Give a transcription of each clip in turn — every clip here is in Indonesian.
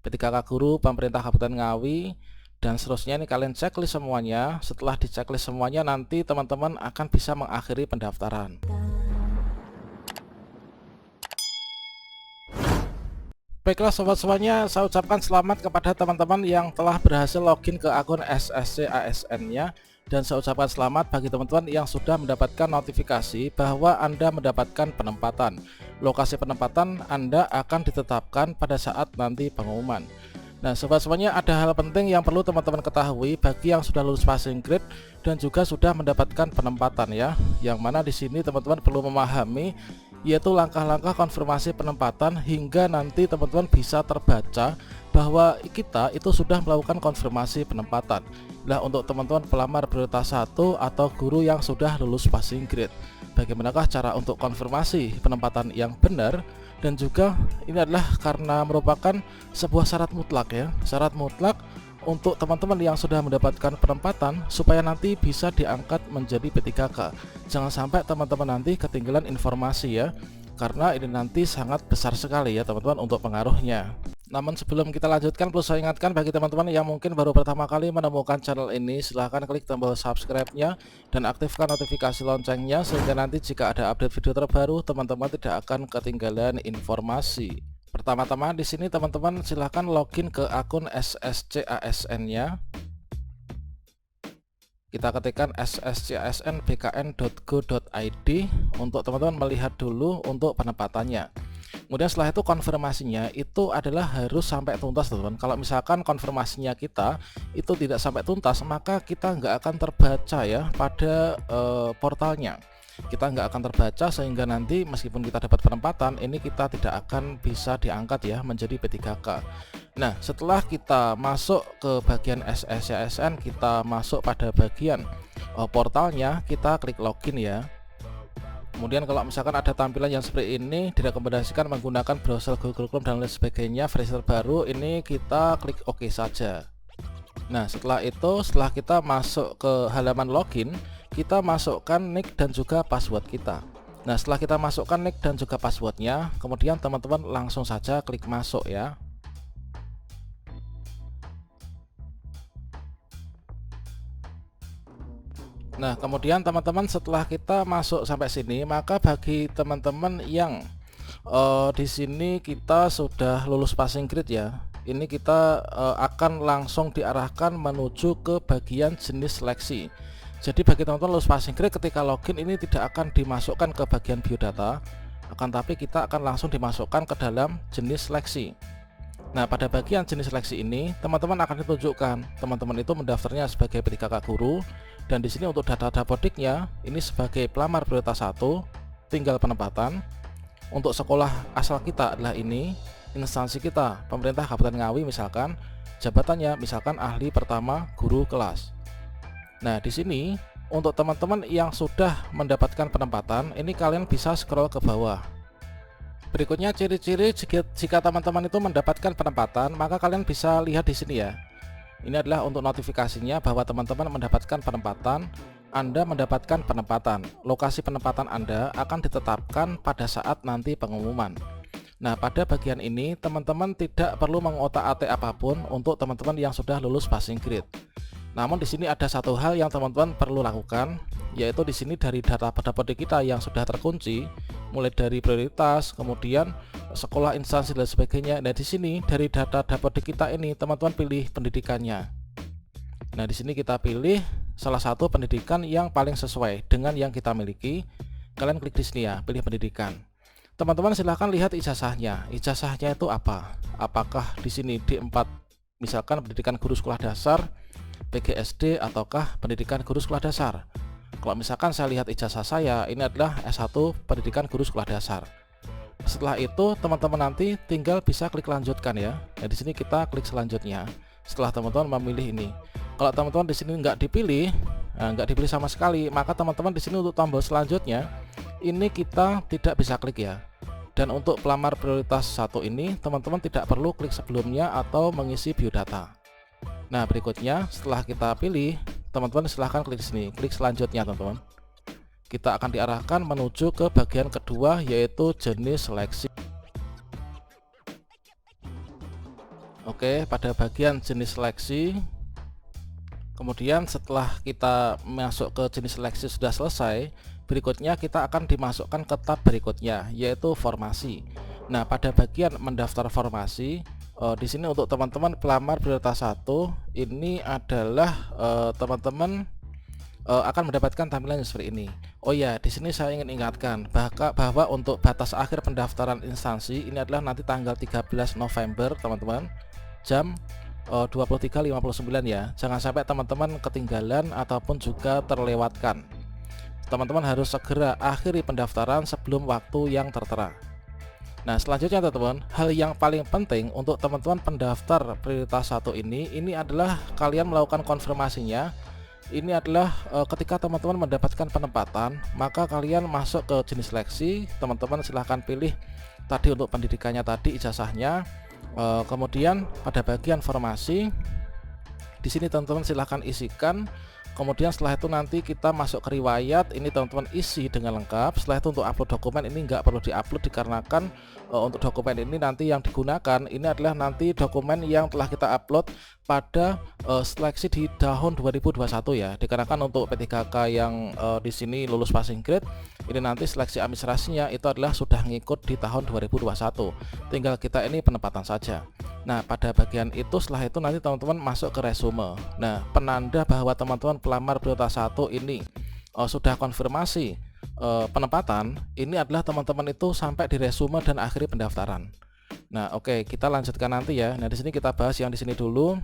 P3K Guru Pemerintah Kabupaten Ngawi, dan seterusnya. Ini kalian checklist semuanya. Setelah di checklist semuanya, nanti teman-teman akan bisa mengakhiri pendaftaran. Baiklah sobat semuanya, saya ucapkan selamat kepada teman-teman yang telah berhasil login ke akun SSC ASN-nya, dan saya ucapkan selamat bagi teman-teman yang sudah mendapatkan notifikasi bahwa Anda mendapatkan penempatan. Lokasi penempatan Anda akan ditetapkan pada saat nanti pengumuman. Nah sobat semuanya, ada hal penting yang perlu teman-teman ketahui bagi yang sudah lulus passing grade dan juga sudah mendapatkan penempatan ya. Yang mana di sini teman-teman perlu memahami yaitu langkah-langkah konfirmasi penempatan hingga nanti teman-teman bisa terbaca bahwa kita itu sudah melakukan konfirmasi penempatan. Nah untuk teman-teman pelamar prioritas 1 atau guru yang sudah lulus passing grade, bagaimanakah cara untuk konfirmasi penempatan yang benar? Dan juga ini adalah karena merupakan sebuah syarat mutlak ya, syarat mutlak untuk teman-teman yang sudah mendapatkan penempatan supaya nanti bisa diangkat menjadi P3K. Jangan sampai teman-teman nanti ketinggalan informasi ya, karena ini nanti sangat besar sekali ya teman-teman untuk pengaruhnya. Namun sebelum kita lanjutkan, perlu saya ingatkan bagi teman-teman yang mungkin baru pertama kali menemukan channel ini, silahkan klik tombol subscribe-nya dan aktifkan notifikasi loncengnya sehingga nanti jika ada update video terbaru teman-teman tidak akan ketinggalan informasi. Pertama-tama di sini teman-teman silahkan login ke akun SSC ASN-nya. Kita ketikkan sscsnbkn.go.id untuk teman-teman melihat dulu untuk penempatannya. Kemudian setelah itu konfirmasinya itu adalah harus sampai tuntas teman-teman. Kalau misalkan konfirmasinya kita itu tidak sampai tuntas, maka kita nggak akan terbaca ya pada portalnya. Kita nggak akan terbaca sehingga nanti meskipun kita dapat penempatan, ini kita tidak akan bisa diangkat ya menjadi P3K. Nah setelah kita masuk ke bagian SSCASN, kita masuk pada bagian portalnya, kita klik login ya. Kemudian kalau misalkan ada tampilan yang seperti ini, direkomendasikan menggunakan browser Google Chrome dan lain sebagainya, versi terbaru, ini kita klik OK saja. Nah setelah itu, setelah kita masuk ke halaman login, kita masukkan nick dan juga password kita. Nah setelah kita masukkan nick dan juga passwordnya, kemudian teman-teman langsung saja klik masuk ya. Nah kemudian teman-teman setelah kita masuk sampai sini, maka bagi teman-teman yang di sini kita sudah lulus passing grade ya, ini kita akan langsung diarahkan menuju ke bagian jenis seleksi. Jadi bagi teman-teman lulus passing grade, ketika login ini tidak akan dimasukkan ke bagian biodata, akan tapi kita akan langsung dimasukkan ke dalam jenis seleksi. Nah pada bagian jenis seleksi ini teman-teman akan ditunjukkan teman-teman itu mendaftarnya sebagai P3K Guru, dan di sini untuk data dapodiknya ini sebagai pelamar prioritas 1 tinggal penempatan. Untuk sekolah asal kita adalah ini, instansi kita pemerintah Kabupaten Ngawi misalkan, jabatannya misalkan ahli pertama guru kelas. Nah di sini untuk teman-teman yang sudah mendapatkan penempatan, ini kalian bisa scroll ke bawah. Berikutnya ciri-ciri jika teman-teman itu mendapatkan penempatan, maka kalian bisa lihat di sini ya. Ini adalah untuk notifikasinya bahwa teman-teman mendapatkan penempatan. Anda mendapatkan penempatan. Lokasi penempatan Anda akan ditetapkan pada saat nanti pengumuman. Nah, pada bagian ini teman-teman tidak perlu mengotak-atik apapun untuk teman-teman yang sudah lulus passing grade. Namun di sini ada satu hal yang teman-teman perlu lakukan, yaitu di sini dari data dapodik kita yang sudah terkunci, mulai dari prioritas, kemudian sekolah, instansi dan sebagainya. Nah, di sini dari data dapodik kita ini teman-teman pilih pendidikannya. Nah, di sini kita pilih salah satu pendidikan yang paling sesuai dengan yang kita miliki. Kalian klik di sini ya, pilih pendidikan. Teman-teman silahkan lihat ijazahnya. Ijazahnya itu apa? Apakah di sini D4 misalkan pendidikan guru sekolah dasar, PGSD, ataukah pendidikan guru sekolah dasar? Kalau misalkan saya lihat ijazah saya, ini adalah S1 pendidikan guru sekolah dasar. Setelah itu teman-teman nanti tinggal bisa klik lanjutkan ya. Nah, di sini kita klik selanjutnya. Setelah teman-teman memilih ini, kalau teman-teman di sini nggak dipilih, nggak dipilih sama sekali, maka teman-teman di sini untuk tombol selanjutnya ini kita tidak bisa klik ya. Dan untuk pelamar prioritas 1 ini teman-teman tidak perlu klik sebelumnya atau mengisi biodata. Nah berikutnya setelah kita pilih, teman-teman silahkan klik di sini, klik selanjutnya teman-teman. Kita akan diarahkan menuju ke bagian kedua, yaitu jenis seleksi. Oke, pada bagian jenis seleksi, kemudian setelah kita masuk ke jenis seleksi sudah selesai, berikutnya kita akan dimasukkan ke tab berikutnya, yaitu formasi. Nah, pada bagian mendaftar formasi, di sini untuk teman-teman pelamar prioritas 1 ini adalah teman-teman akan mendapatkan tampilan seperti ini. Oh ya, di sini saya ingin ingatkan bahwa untuk batas akhir pendaftaran instansi ini adalah nanti tanggal 13 November teman-teman, jam 23.59 ya. Jangan sampai teman-teman ketinggalan ataupun juga terlewatkan. Teman-teman harus segera akhiri pendaftaran sebelum waktu yang tertera. Nah, selanjutnya teman-teman, hal yang paling penting untuk teman-teman pendaftar prioritas 1 ini adalah kalian melakukan konfirmasinya. Ini adalah ketika teman-teman mendapatkan penempatan, maka kalian masuk ke jenis seleksi. Teman-teman silahkan pilih tadi untuk pendidikannya tadi, ijazahnya. Kemudian pada bagian formasi, di sini teman-teman silahkan isikan. Kemudian setelah itu nanti kita masuk ke riwayat, ini teman-teman isi dengan lengkap. Setelah itu untuk upload dokumen ini nggak perlu diupload dikarenakan untuk dokumen ini nanti yang digunakan ini adalah nanti dokumen yang telah kita upload pada seleksi di tahun 2021 ya. Dikarenakan untuk P3K yang di sini lulus passing grade, ini nanti seleksi administrasinya itu adalah sudah ngikut di tahun 2021. Tinggal kita ini penempatan saja. Nah, pada bagian itu setelah itu nanti teman-teman masuk ke resume. Nah, penanda bahwa teman-teman pelamar prioritas 1 ini sudah konfirmasi penempatan, ini adalah teman-teman itu sampai di resume dan akhiri pendaftaran. Nah, oke, kita lanjutkan nanti ya. Nah, di sini kita bahas yang di sini dulu.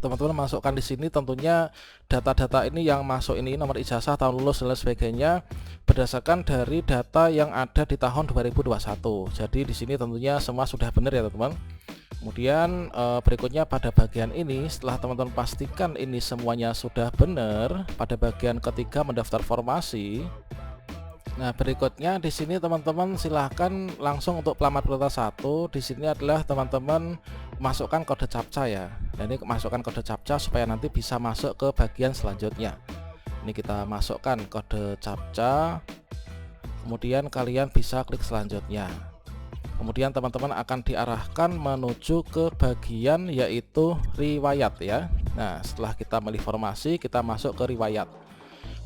Teman-teman masukkan di sini tentunya data-data ini yang masuk ini, nomor ijazah, tahun lulus dan lain sebagainya, berdasarkan dari data yang ada di tahun 2021. Jadi di sini tentunya semua sudah benar ya teman-teman. Kemudian berikutnya pada bagian ini, setelah teman-teman pastikan ini semuanya sudah benar, pada bagian ketiga mendaftar formasi. Nah, berikutnya di sini teman-teman silahkan langsung untuk pelamar prioritas 1. Di sini adalah teman-teman masukkan kode captcha ya. Nah, ini masukkan kode captcha supaya nanti bisa masuk ke bagian selanjutnya. Ini kita masukkan kode captcha. Kemudian kalian bisa klik selanjutnya. Kemudian teman-teman akan diarahkan menuju ke bagian yaitu riwayat ya. Nah, setelah kita milih formasi, kita masuk ke riwayat.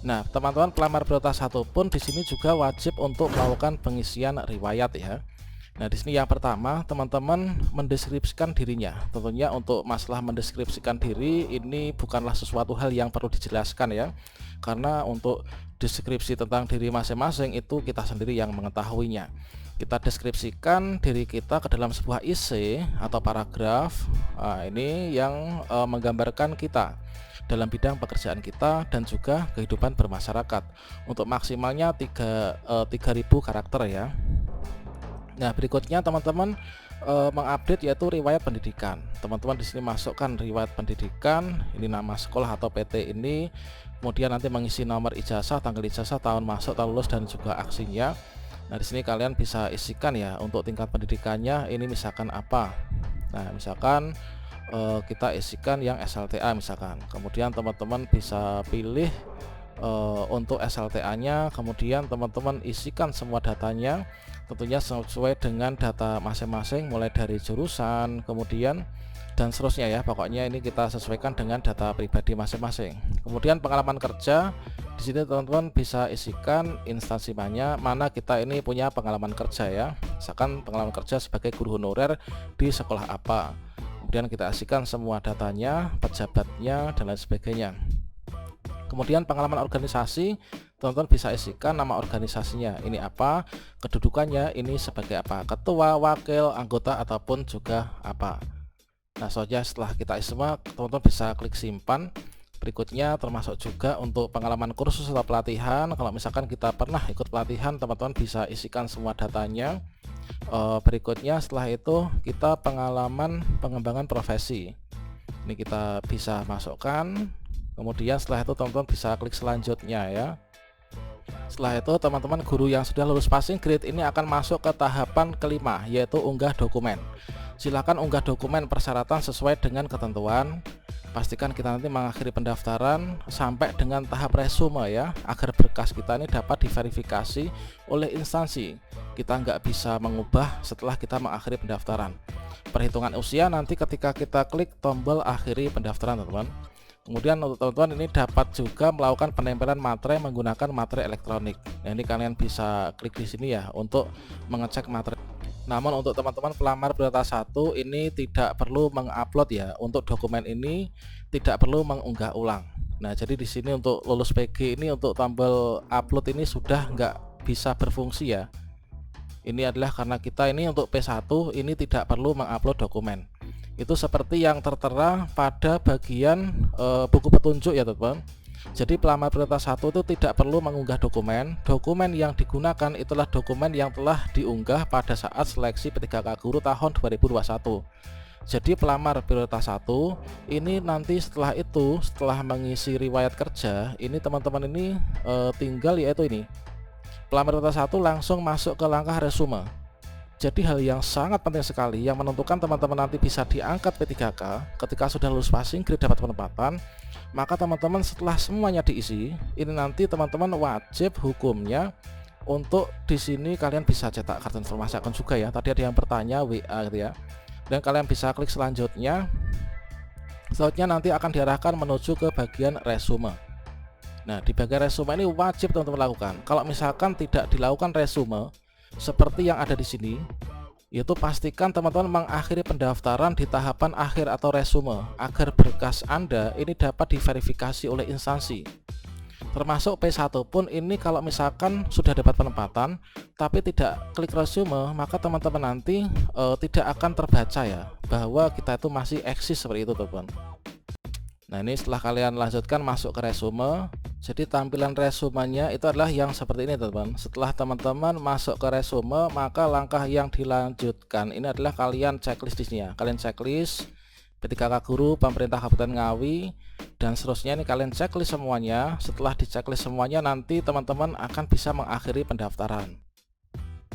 Nah, teman-teman pelamar prioritas 1 pun di sini juga wajib untuk melakukan pengisian riwayat ya. Nah, di sini yang pertama teman-teman mendeskripsikan dirinya. Tentunya untuk masalah mendeskripsikan diri ini bukanlah sesuatu hal yang perlu dijelaskan ya. Karena untuk deskripsi tentang diri masing-masing itu kita sendiri yang mengetahuinya. Kita deskripsikan diri kita ke dalam sebuah isi atau paragraf. Nah, ini yang menggambarkan kita dalam bidang pekerjaan kita dan juga kehidupan bermasyarakat. Untuk maksimalnya 3000 karakter ya. Nah, berikutnya teman-teman mengupdate yaitu riwayat pendidikan. Teman-teman di sini masukkan riwayat pendidikan, ini nama sekolah atau PT ini, kemudian nanti mengisi nomor ijazah, tanggal ijazah, tahun masuk, tahun lulus dan juga aksinya. Nah, di sini kalian bisa isikan ya untuk tingkat pendidikannya ini misalkan apa. Nah, misalkan kita isikan yang SLTA misalkan. Kemudian teman-teman bisa pilih untuk SLTA-nya, kemudian teman-teman isikan semua datanya tentunya sesuai dengan data masing-masing mulai dari jurusan kemudian dan seterusnya ya. Pokoknya ini kita sesuaikan dengan data pribadi masing-masing. Kemudian pengalaman kerja di sini teman-teman bisa isikan instansi mana kita ini punya pengalaman kerja ya. Misalkan pengalaman kerja sebagai guru honorer di sekolah apa. Kemudian kita isikan semua datanya, pejabatnya dan lain sebagainya. Kemudian pengalaman organisasi, teman-teman bisa isikan nama organisasinya ini apa, kedudukannya ini sebagai apa, ketua, wakil, anggota ataupun juga apa. Nah, soalnya setelah kita isi semua, teman-teman bisa klik simpan. Berikutnya termasuk juga untuk pengalaman kursus atau pelatihan. Kalau misalkan kita pernah ikut pelatihan, teman-teman bisa isikan semua datanya. Berikutnya setelah itu kita pengalaman pengembangan profesi, ini kita bisa masukkan. Kemudian setelah itu teman-teman bisa klik selanjutnya ya. Setelah itu teman-teman guru yang sudah lulus passing grade ini akan masuk ke tahapan kelima yaitu unggah dokumen. Silakan unggah dokumen persyaratan sesuai dengan ketentuan. pastikan kita nanti mengakhiri pendaftaran sampai dengan tahap resume ya, agar berkas kita ini dapat diverifikasi oleh instansi. Kita nggak bisa mengubah setelah kita mengakhiri pendaftaran. Perhitungan usia nanti ketika kita klik tombol akhiri pendaftaran, teman-teman. Kemudian untuk teman-teman ini dapat juga melakukan penempelan materai menggunakan materai elektronik. Nah, ini kalian bisa klik di sini ya untuk mengecek materai. Namun untuk teman-teman pelamar prioritas 1 ini tidak perlu mengupload ya. Untuk dokumen ini tidak perlu mengunggah ulang. Nah, jadi di sini untuk lulus PG ini untuk tombol upload ini sudah nggak bisa berfungsi ya. Ini adalah karena kita ini untuk P1 ini tidak perlu mengupload dokumen. Itu seperti yang tertera pada bagian buku petunjuk ya, teman-teman. Jadi pelamar prioritas 1 itu tidak perlu mengunggah dokumen. Dokumen yang digunakan itulah dokumen yang telah diunggah pada saat seleksi P3K Guru tahun 2021. Jadi pelamar prioritas 1 ini nanti setelah itu, setelah mengisi riwayat kerja, ini teman-teman ini tinggal yaitu ini. Pelamar prioritas 1 langsung masuk ke langkah resume. Jadi hal yang sangat penting sekali yang menentukan teman-teman nanti bisa diangkat P3K ketika sudah lulus passing grade dapat penempatan, maka teman-teman setelah semuanya diisi, ini nanti teman-teman wajib hukumnya untuk di sini kalian bisa cetak kartu informasi akun juga ya. Tadi ada yang bertanya WA gitu ya. Dan kalian bisa klik selanjutnya. Selanjutnya nanti akan diarahkan menuju ke bagian resume. Nah, di bagian resume ini wajib teman-teman lakukan. Kalau misalkan tidak dilakukan resume seperti yang ada di sini, yaitu pastikan teman-teman mengakhiri pendaftaran di tahapan akhir atau resume agar berkas Anda ini dapat diverifikasi oleh instansi. Termasuk P1 pun ini kalau misalkan sudah dapat penempatan tapi tidak klik resume, maka teman-teman nanti tidak akan terbaca ya bahwa kita itu masih eksis seperti itu, teman-teman. Nah, ini setelah kalian lanjutkan masuk ke resume, jadi tampilan resumenya itu adalah yang seperti ini, teman-teman. Setelah teman-teman masuk ke resume, maka langkah yang dilanjutkan ini adalah kalian checklist di sini ya. Kalian checklist P3K Guru Pemerintah Kabupaten Ngawi dan seterusnya, ini kalian checklist semuanya. Setelah di checklist semuanya, nanti teman-teman akan bisa mengakhiri pendaftaran.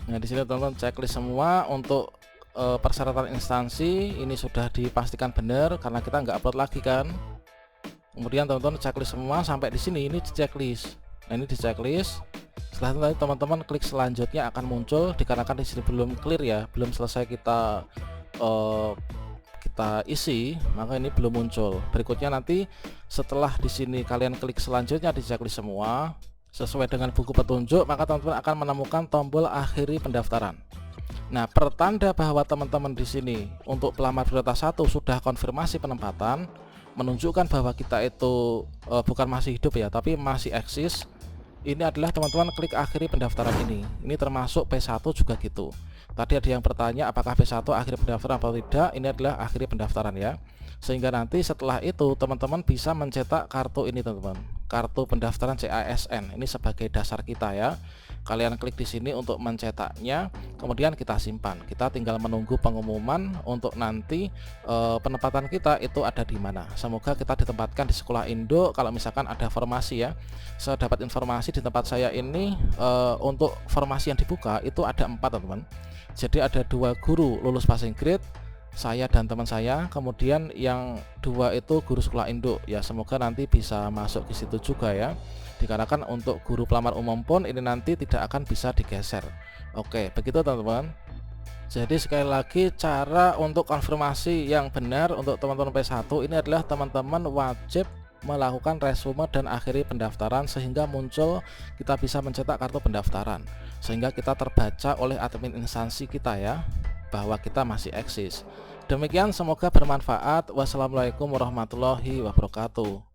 Nah, di sini teman-teman checklist semua untuk persyaratan instansi ini sudah dipastikan benar karena kita nggak upload lagi kan. Kemudian teman-teman checklist semua sampai di sini, ini di checklist. Nah, ini di checklist. Setelah itu teman-teman klik selanjutnya akan muncul, dikarenakan di sini belum clear ya, belum selesai kita isi, maka ini belum muncul. Berikutnya nanti setelah di sini kalian klik selanjutnya di checklist semua sesuai dengan buku petunjuk, maka teman-teman akan menemukan tombol akhiri pendaftaran. Nah, pertanda bahwa teman-teman di sini untuk pelamar prioritas 1 sudah konfirmasi penempatan, menunjukkan bahwa kita itu bukan masih hidup ya, tapi masih eksis. Ini adalah teman-teman klik akhiri pendaftaran ini. Ini termasuk P1 juga gitu. Tadi ada yang bertanya apakah P1 akhiri pendaftaran atau tidak. Ini adalah akhiri pendaftaran ya. Sehingga nanti setelah itu teman-teman bisa mencetak kartu ini, teman-teman. Kartu pendaftaran CASN. Ini sebagai dasar kita ya. Kalian klik di sini untuk mencetaknya, kemudian kita simpan. Kita tinggal menunggu pengumuman untuk nanti penempatan kita itu ada di mana. Semoga kita ditempatkan di sekolah Indo. Kalau misalkan ada formasi ya, saya dapat informasi di tempat saya ini untuk formasi yang dibuka itu ada 4, teman-teman. Jadi ada 2 guru lulus passing grade, saya dan teman saya, kemudian yang 2 itu guru sekolah induk ya. Semoga nanti bisa masuk ke situ juga ya, dikarenakan untuk guru pelamar umum pun ini nanti tidak akan bisa digeser. Oke, begitu teman-teman. Jadi sekali lagi cara untuk konfirmasi yang benar untuk teman-teman P1 ini adalah teman-teman wajib melakukan resume dan akhiri pendaftaran sehingga muncul kita bisa mencetak kartu pendaftaran, sehingga kita terbaca oleh admin instansi kita ya bahwa kita masih eksis. Demikian, semoga bermanfaat. Wassalamualaikum warahmatullahi wabarakatuh.